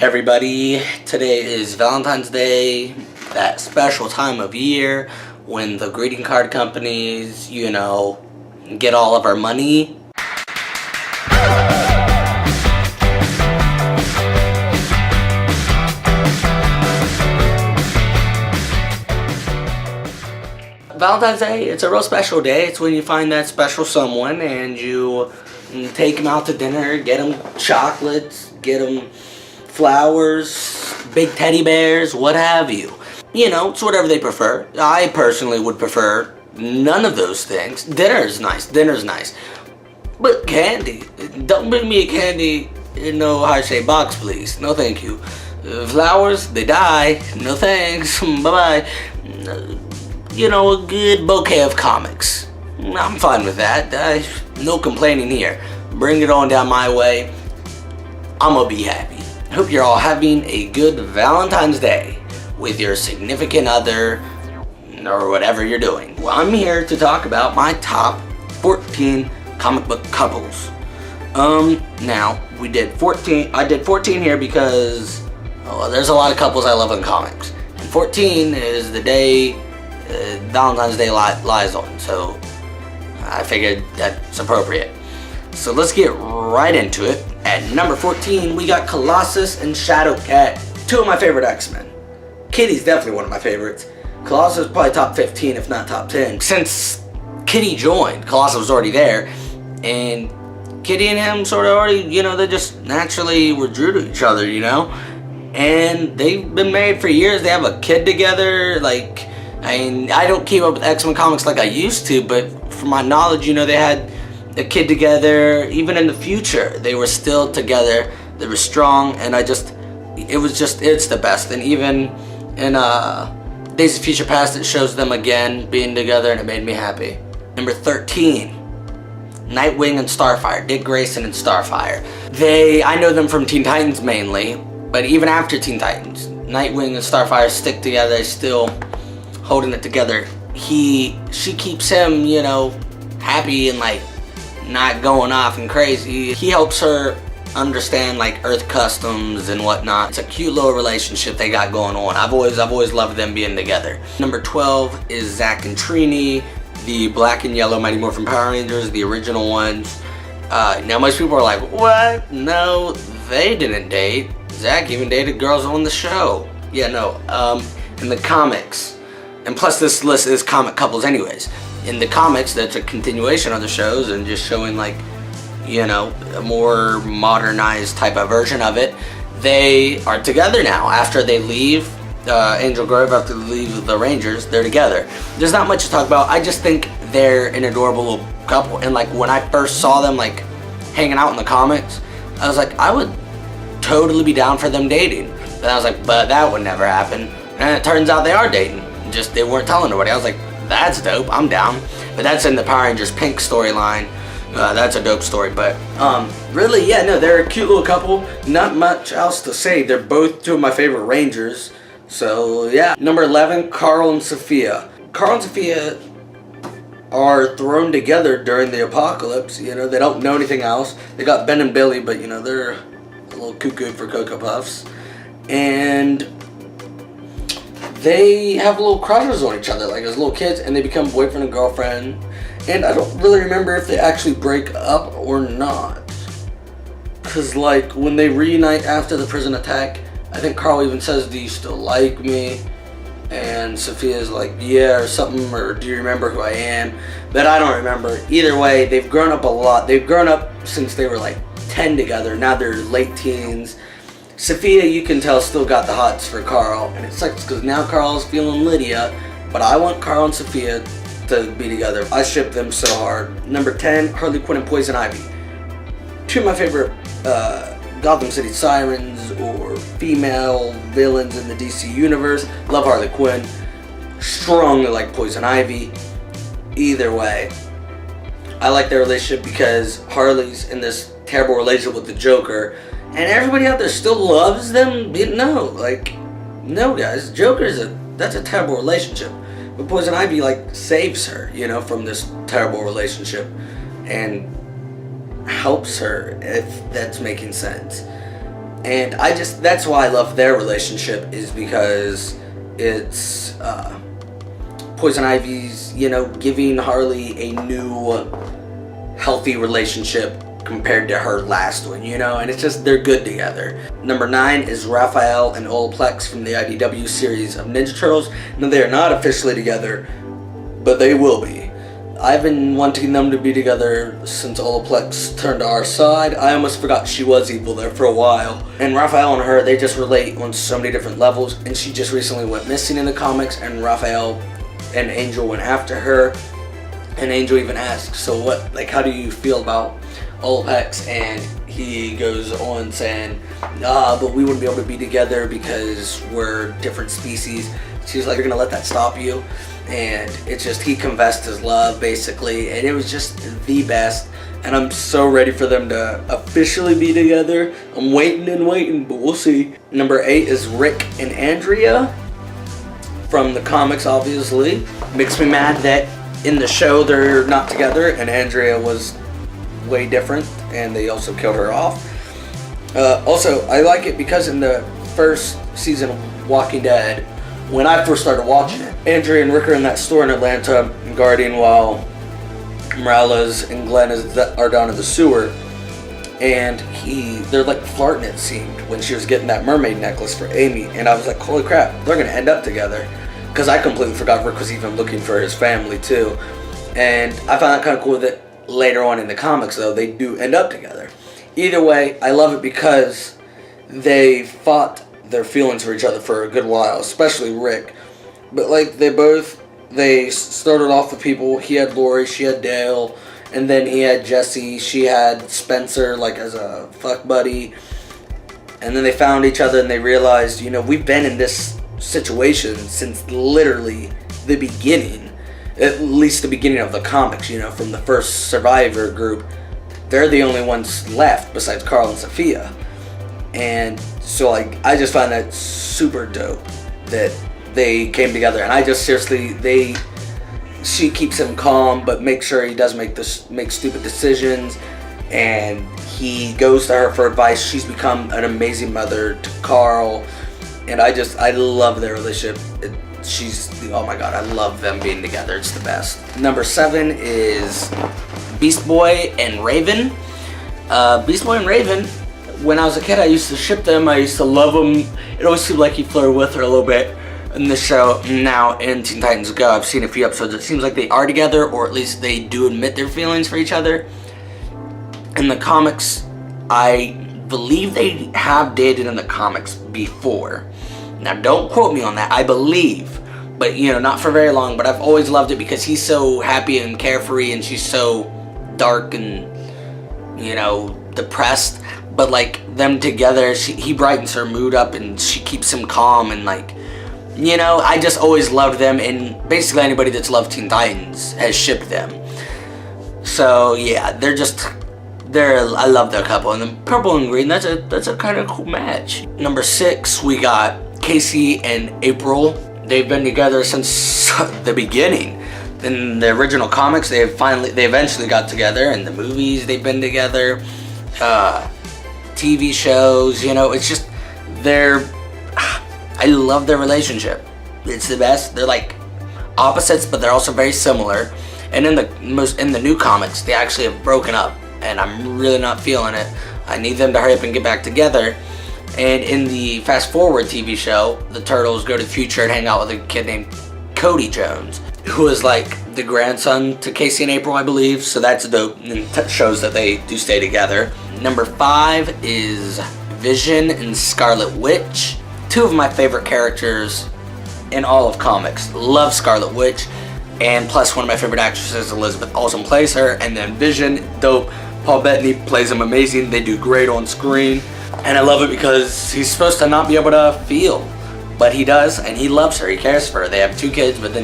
Everybody, today is Valentine's Day, that special time of year when the greeting card companies, get all of our money. Valentine's Day, it's a real special day. It's when you find that special someone and you take them out to dinner, get them chocolates, get them flowers, big teddy bears, what have you. It's whatever they prefer. I personally would prefer none of those things. Dinner's nice. But candy, don't bring me a candy in no heart-shaped box, please. No thank you. Flowers, they die. No thanks. Bye-bye. A good bouquet of comics. I'm fine with that. No complaining here. Bring it on down my way. I'm gonna be happy. Hope you're all having a good Valentine's Day with your significant other or whatever you're doing. Well, I'm here to talk about my top 14 comic book couples. Now, I did 14 here because there's a lot of couples I love in comics. And 14 is the day Valentine's Day lies on, so I figured that's appropriate. So let's get right into it. At number 14, we got Colossus and Shadowcat, two of my favorite X-Men. Kitty's definitely one of my favorites. Colossus is probably top 15, if not top 10. Since Kitty joined, Colossus was already there, and Kitty and him sort of already, they just naturally were drew to each other, And they've been married for years. They have a kid together. I don't keep up with X-Men comics like I used to, but from my knowledge, they had a kid together. Even in the future, they were still together. They were strong, and it's the best. And even in Days of Future Past, it shows them again being together, and it made me happy. Number 13, Nightwing and Starfire, Dick Grayson and Starfire. I know them from Teen Titans mainly, but even after Teen Titans, Nightwing and Starfire stick together. They're still holding it together. She keeps him, happy and not going off and crazy. He helps her understand Earth customs and whatnot. It's a cute little relationship they got going on. I've always loved them being together. Number 12 is Zack and Trini, the black and yellow Mighty Morphin Power Rangers, the original ones. Now most people are like, what? No, they didn't date. Zack even dated girls on the show. Yeah, no. In the comics, and plus this list is comic couples anyways. In the comics, that's a continuation of the shows and just showing a more modernized type of version of it. They are together now after they leave Angel Grove, after they leave the Rangers. They're together. There's not much to talk about. I just think they're an adorable little couple. And when I first saw them hanging out in the comics, I was like, I would totally be down for them dating. But I was like, but that would never happen. And it turns out they are dating. Just they weren't telling nobody. I was like, that's dope, I'm down. But that's in the Power Rangers Pink storyline. That's a dope story, but really, yeah, no, they're a cute little couple. Not much else to say. They're both two of my favorite Rangers. So yeah. Number 11, Carl and Sophia. Carl and Sophia are thrown together during the apocalypse. They don't know anything else. They got Ben and Billy, but they're a little cuckoo for Cocoa Puffs. And they have little crushes on each other, as little kids, and they become boyfriend and girlfriend. And I don't really remember if they actually break up or not. Because, when they reunite after the prison attack, I think Carl even says, do you still like me? And Sophia's like, yeah, or something, or do you remember who I am? But I don't remember. Either way, they've grown up a lot. They've grown up since they were 10 together. Now they're late teens. Sophia, you can tell, still got the hots for Carl, and it sucks because now Carl's feeling Lydia, but I want Carl and Sophia to be together. I ship them so hard. Number 10, Harley Quinn and Poison Ivy. Two of my favorite Gotham City Sirens or female villains in the DC universe. Love Harley Quinn. Strongly like Poison Ivy. Either way, I like their relationship because Harley's in this terrible relationship with the Joker, and everybody out there still loves them. No guys, that's a terrible relationship. But Poison Ivy saves her, from this terrible relationship and helps her, if that's making sense. And that's why I love their relationship, is because it's Poison Ivy's, giving Harley a new healthy relationship compared to her last one, and it's just, they're good together. Number 9 is Raphael and Olaplex from the IDW series of Ninja Turtles. Now, they are not officially together, but they will be. I've been wanting them to be together since Olaplex turned to our side. I almost forgot she was evil there for a while. And Raphael and her, they just relate on so many different levels. And she just recently went missing in the comics, and Raphael and Angel went after her. And Angel even asked, so what, how do you feel about Olaplex? And he goes on saying, but we wouldn't be able to be together because we're different species. She's like, you're gonna let that stop you? And it's just, he confessed his love basically, and it was just the best. And I'm so ready for them to officially be together. I'm waiting and waiting, but we'll see. Number 8 is Rick and Andrea from the comics, obviously. Makes me mad that in the show they're not together, and Andrea was way different, and they also killed her off. Also, I like it because in the first season of Walking Dead, when I first started watching it, Andrea and Rick are in that store in Atlanta guarding while Morales and Glenn are down in the sewer. And they're like flirting, it seemed, when she was getting that mermaid necklace for Amy. And I was like, holy crap, they're going to end up together. Because I completely forgot Rick was even looking for his family too. And I found that kind of cool that later on in the comics, though, they do end up together. Either way, I love it because they fought their feelings for each other for a good while, especially Rick. But they started off with people. He had Lori, she had Dale, and then he had Jesse, she had Spencer as a fuck buddy. And then they found each other and they realized, we've been in this situation since literally the beginning, at least the beginning of the comics, from the first Survivor group. They're the only ones left besides Carl and Sophia. And so I just find that super dope that they came together. And I just seriously, she keeps him calm, but makes sure he does make stupid decisions. And he goes to her for advice. She's become an amazing mother to Carl. And I love their relationship. Oh my god, I love them being together. It's the best. Number 7 is Beast Boy and Raven. Beast Boy and Raven, when I was a kid, I used to ship them. I used to love them. It always seemed like he flirted with her a little bit in the show. Now in Teen Titans Go, I've seen a few episodes. It seems like they are together, or at least they do admit their feelings for each other. In the comics, I believe they have dated in the comics before. Now don't quote me on that. I believe, but not for very long. But I've always loved it because he's so happy and carefree, and she's so dark and depressed. But them together, he brightens her mood up, and she keeps him calm, and I just always loved them. And basically anybody that's loved Teen Titans has shipped them. So yeah, I love their couple. And then purple and green, that's a kind of cool match. Number 6, we got Casey and April. They've been together since the beginning. In the original comics, they eventually got together. In the movies, they've been together. TV shows, it's just, I love their relationship. It's the best. They're like opposites, but they're also very similar. And in the new comics, they actually have broken up, and I'm really not feeling it. I need them to hurry up and get back together. And in the Fast Forward TV show, the Turtles go to the future and hang out with a kid named Cody Jones, who is the grandson to Casey and April, I believe. So that's dope, and shows that they do stay together. Number 5 is Vision and Scarlet Witch. 2 of my favorite characters in all of comics. Love Scarlet Witch, and plus one of my favorite actresses, Elizabeth Olsen, plays her. And then Vision, dope. Paul Bettany plays him amazing. They do great on screen. And I love it because he's supposed to not be able to feel, but he does, and he loves her. He cares for her. They have 2 kids, but then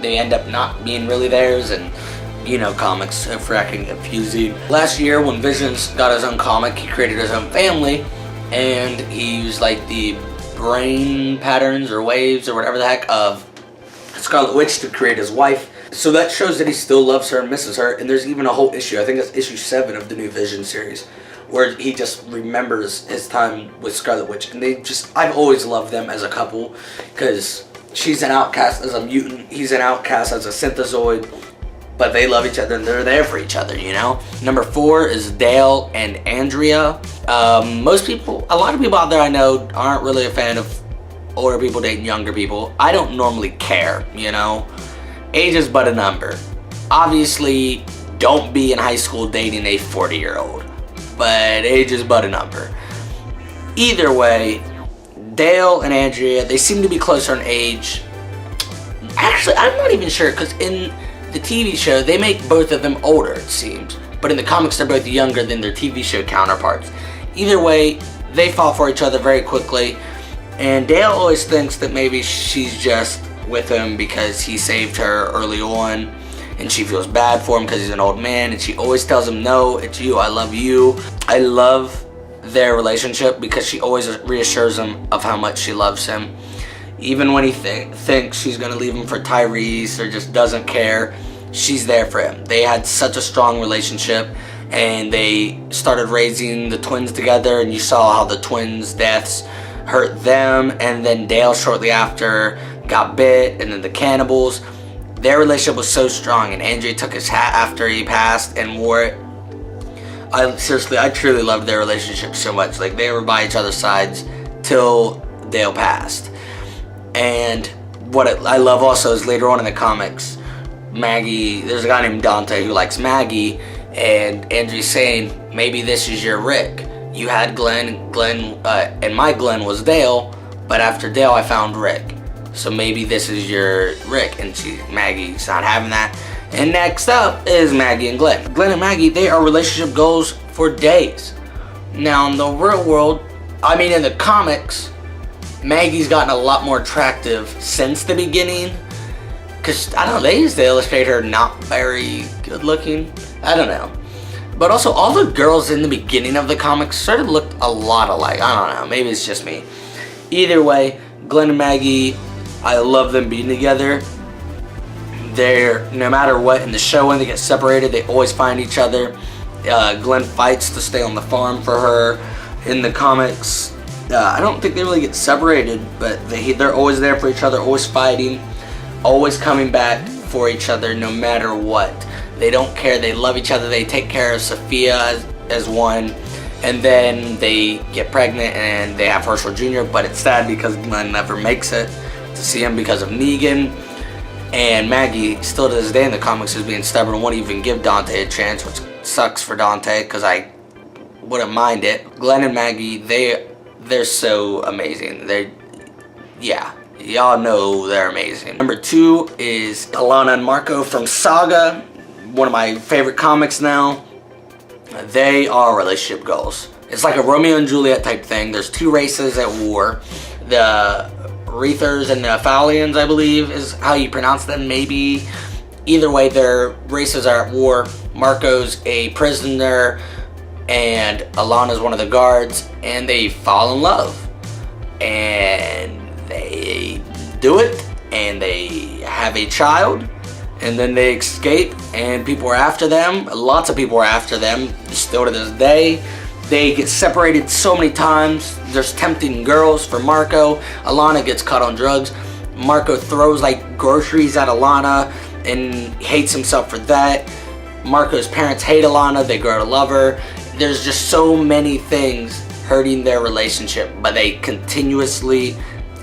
they end up not being really theirs, and comics are fracking confusing. Last year, when Vision got his own comic, he created his own family, and he used the brain patterns or waves or whatever the heck of Scarlet Witch to create his wife. So that shows that he still loves her and misses her. And there's even a whole issue, I think that's issue 7 of the new Vision series, where he just remembers his time with Scarlet Witch. And I've always loved them as a couple, because she's an outcast as a mutant, he's an outcast as a synthezoid, but they love each other and they're there for each other, you know? Number 4 is Dale and Andrea. A lot of people out there I know aren't really a fan of older people dating younger people. I don't normally care, you know? Age is but a number. Obviously, don't be in high school dating a 40-year-old, but age is but a number. Either way, Dale and Andrea, they seem to be closer in age. Actually, I'm not even sure, because in the TV show, they make both of them older, it seems. But in the comics, they're both younger than their TV show counterparts. Either way, they fall for each other very quickly. And Dale always thinks that maybe she's just with him because he saved her early on. And she feels bad for him because he's an old man. And she always tells him, no, it's you, I love you. I love their relationship because she always reassures him of how much she loves him. Even when he thinks she's going to leave him for Tyrese or just doesn't care, she's there for him. They had such a strong relationship, and they started raising the twins together, and you saw how the twins' deaths hurt them, and then Dale shortly after got bit, and then the cannibals. Their relationship was so strong, and Andrea took his hat after he passed and wore it. I truly loved their relationship so much. Like, they were by each other's sides till Dale passed. And what I love also is later on in the comics, Maggie, there's a guy named Dante who likes Maggie, and Andrew's saying, maybe this is your Rick. You had Glenn, and my Glenn was Dale, but after Dale I found Rick. So maybe this is your Rick, and Maggie's not having that. And next up is Maggie and Glenn. Glenn and Maggie, they are relationship goals for days. Now in the real world, in the comics, Maggie's gotten a lot more attractive since the beginning. Because, I don't know, they used to illustrate her not very good looking. I don't know. But also, all the girls in the beginning of the comics sort of looked a lot alike. I don't know, maybe it's just me. Either way, Glenn and Maggie, I love them being together. They're, no matter what, in the show when they get separated, they always find each other. Glenn fights to stay on the farm for her. In the comics, I don't think they really get separated, but they're always there for each other, always fighting, always coming back for each other no matter what. They don't care, they love each other, they take care of Sophia as one, and then they get pregnant and they have Herschel Jr., but it's sad because Glenn never makes it to see him because of Negan. And Maggie, still to this day in the comics, is being stubborn and won't even give Dante a chance, which sucks for Dante because I wouldn't mind it. Glenn and Maggie, they're so amazing. Y'all know they're amazing. Number 2 is Alana and Marco from Saga, one of my favorite comics now. They are relationship goals. It's like a Romeo and Juliet type thing. There's 2 races at war. The Rethers and the Aphalians, I believe, is how you pronounce them, maybe. Either way, their races are at war. Marco's a prisoner, and Alana's one of the guards, and they fall in love. And they do it, and they have a child, and then they escape, and people are after them. Lots of people are after them, still to this day. They get separated so many times. There's tempting girls for Marco. Alana gets caught on drugs. Marco throws like groceries at Alana and hates himself for that. Marco's parents hate Alana. They grow to love her. There's just so many things hurting their relationship, but they continuously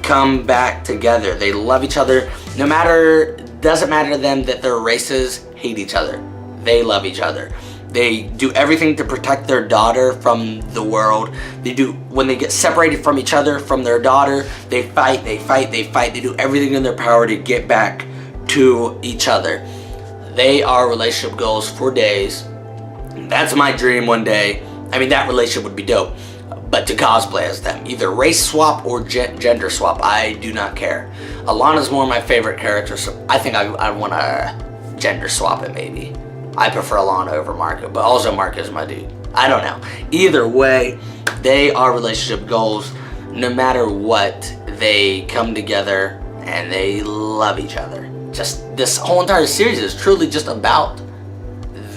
come back together. They love each other. Doesn't matter to them that their races hate each other. They love each other. They do everything to protect their daughter from the world. When they get separated from each other, from their daughter, they fight. They do everything in their power to get back to each other. They are relationship goals for days. That's my dream one day. That relationship would be dope. But to cosplay as them. Either race swap or gender swap. I do not care. Alana's one of my favorite characters, so I think I want to gender swap it maybe. I prefer Alana over Marco, but also Marco's my dude. I don't know. Either way, they are relationship goals. No matter what, they come together and they love each other. Just this whole entire series is truly just about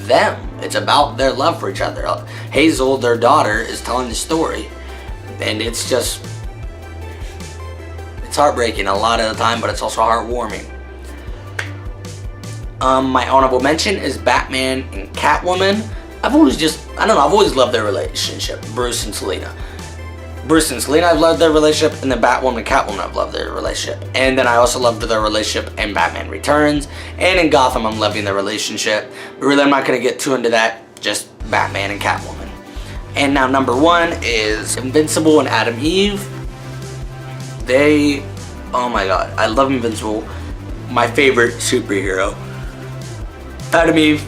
them. It's about their love for each other. Hazel, their daughter, is telling the story. And it's just, it's heartbreaking a lot of the time, but it's also heartwarming. My honorable mention is Batman and Catwoman. I've always loved their relationship, Bruce and Selina. Bruce and Selina, I've loved their relationship, and then Batwoman and Catwoman, I've loved their relationship. And then I also loved their relationship in Batman Returns, and in Gotham, I'm loving their relationship. But really, I'm not going to get too into that, just Batman and Catwoman. And now number 1 is Invincible and Adam Eve. Oh my god, I love Invincible. My favorite superhero. Adam Eve,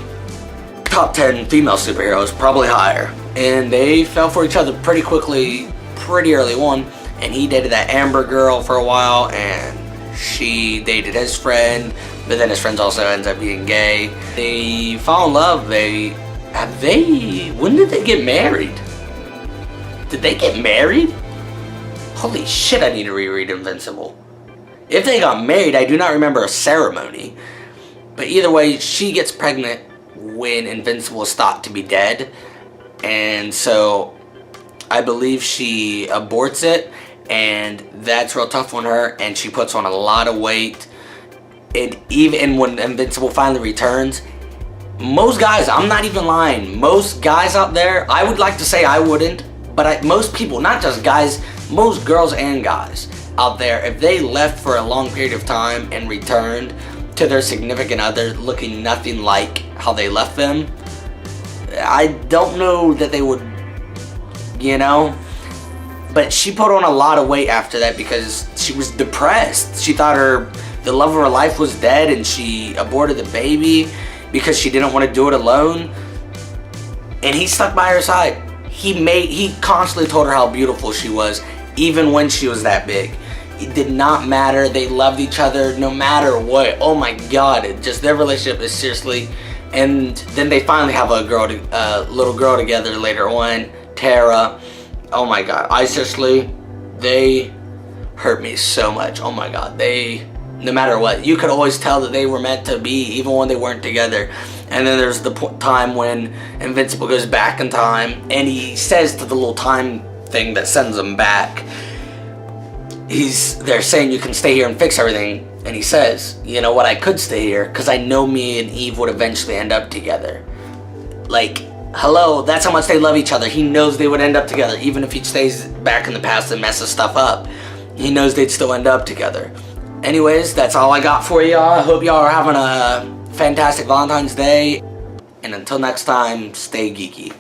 top 10 female superheroes, probably higher. And they fell for each other pretty quickly, pretty early on. And he dated that Amber girl for a while, and she dated his friend, but then his friend also ends up being gay. They fall in love. When did they get married? Did they get married? Holy shit, I need to reread Invincible. If they got married, I do not remember a ceremony. But either way, she gets pregnant when Invincible is thought to be dead. And so I believe she aborts it, and that's real tough on her, and she puts on a lot of weight. And even when Invincible finally returns, most guys, I'm not even lying, most guys out there, I would like to say I wouldn't, but most people, not just guys, most girls and guys out there, if they left for a long period of time and returned to their significant other looking nothing like how they left them, I don't know that they would, but she put on a lot of weight after that because she was depressed. She thought the love of her life was dead, and she aborted the baby because she didn't want to do it alone. And he stuck by her side. He constantly told her how beautiful she was, even when she was that big. It did not matter. They loved each other no matter what. Oh my god, their relationship is seriously. And then they finally have a little girl together later on, Tara. Oh my god, they hurt me so much. Oh my god, no matter what, you could always tell that they were meant to be, even when they weren't together. And then there's the time when Invincible goes back in time, and he says to the little time thing that sends him back, they're saying you can stay here and fix everything, and he says, you know what, I could stay here because I know me and Eve would eventually end up together. Like, hello, that's how much they love each other. He knows they would end up together, even if he stays back in the past and messes stuff up. He knows they'd still end up together. Anyways, that's all I got for y'all. I hope y'all are having a fantastic Valentine's Day, and until next time, stay geeky.